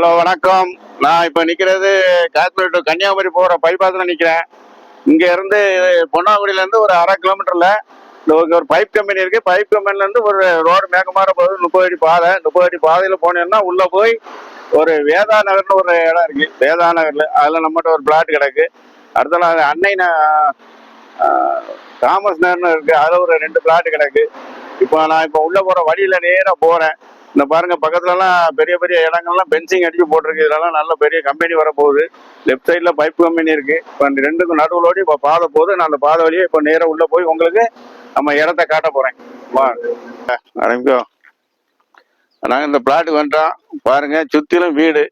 Hello வணக்கம். நான் இப்போ நிற்கிறது காஷ்மீர் டு கன்னியாகுமரி போகிற பைபாஸில் நிற்கிறேன். இங்கே இருந்து பொன்னாங்குடியிலேருந்து ஒரு 1/2 கிலோமீட்டரில் ஒரு பைப் கம்பெனி இருக்குது. பைப் கம்பெனிலேருந்து ஒரு ரோடு மேற்கமாக போகுது. 30 அடி பாதை. 30 அடி பாதையில் போனீங்கன்னா உள்ளே போய் ஒரு வேதா நகர்னு ஒரு இடம் இருக்குது. வேதா நகரில் அதில் நம்மகிட்ட ஒரு பிளாட் கிடக்கு. அடுத்தல அன்னை தாமஸ் நகர்னு இருக்குது. அதில் ஒரு 2 பிளாட் கிடக்கு. நான் இப்போ உள்ளே போகிற வழியில் நேராக போகிறேன். இந்த பாருங்க பக்கத்துலலாம் பெரிய பெரிய இடங்கள்லாம் பென்சிங் அடிச்சு போட்டிருக்கு. இதெல்லாம் நல்ல பெரிய கம்பெனி வரப்போகுது. லெஃப்ட் சைடில் பைப் கம்பெனி இருக்கு. இப்போ அந்த 2க்கும் நடுவுலோடி இப்போ பாதை போகுது. நான் அந்த பாதை வழியே இப்போ நேராக உள்ள போய் உங்களுக்கு நம்ம இடத்த காட்ட போறேன். ஆரம்பிக்கோ. நாங்கள் இந்த பிளாட்டுக்கு வந்துட்டோம். பாருங்க சுத்திலும் வீடு.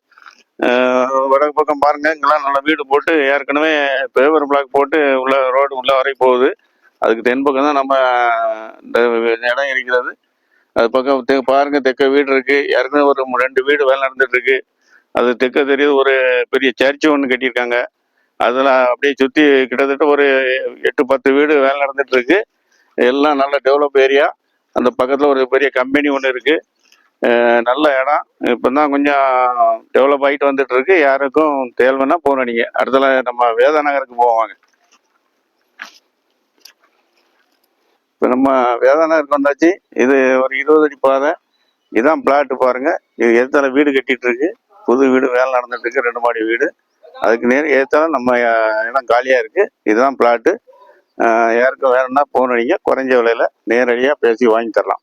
வடக்கு பக்கம் பாருங்க, இங்கெல்லாம் நல்ல வீடு போட்டு ஏற்கனவே பேவர் பிளாக் போட்டு உள்ள ரோடு உள்ள வரை போகுது. அதுக்கு தென்பக்கம் தான் நம்ம இந்த இடம் இருக்கிறது. அது பக்கம் பாருங்க தெற்க வீடு இருக்கு. ஏற்கனவே ஒரு 2 வீடு வேலை நடந்துட்டு இருக்கு. அது தெற்க தெரியுது ஒரு பெரிய சர்ச்சு ஒன்று கட்டியிருக்காங்க. அதெல்லாம் அப்படியே சுற்றி கிட்டத்தட்ட ஒரு 8-10 வீடு வேலை நடந்துட்டு இருக்கு. எல்லாம் நல்ல டெவலப் ஏரியா. அந்த பக்கத்தில் ஒரு பெரிய கம்பெனி ஒன்று இருக்கு. நல்ல இடம். இப்போ தான் கொஞ்சம் டெவலப் ஆகிட்டு வந்துட்டு இருக்கு. யாருக்கும் தேவைன்னா போன நீங்க அடுத்தல நம்ம வேதா நகருக்கு போவாங்க. இப்போ நம்ம வேதா நகருக்கு வந்தாச்சு. இது ஒரு 20 அடி பாதை. இதுதான் பிளாட் பாருங்க. இது எதிர்த்தால வீடு கட்டிட்டு இருக்கு. புது வீடு வேலை நடந்துட்டு இருக்கு. 2 மாடி வீடு. அதுக்கு நேரம் எதிர்த்தால நம்ம இடம் காலியா இருக்கு. இதுதான் பிளாட்டு. யாருக்கும் வேணும்னா போன் அடிங்க. குறைஞ்ச விலையில நேரடியாக பேசி வாங்கி தரலாம்.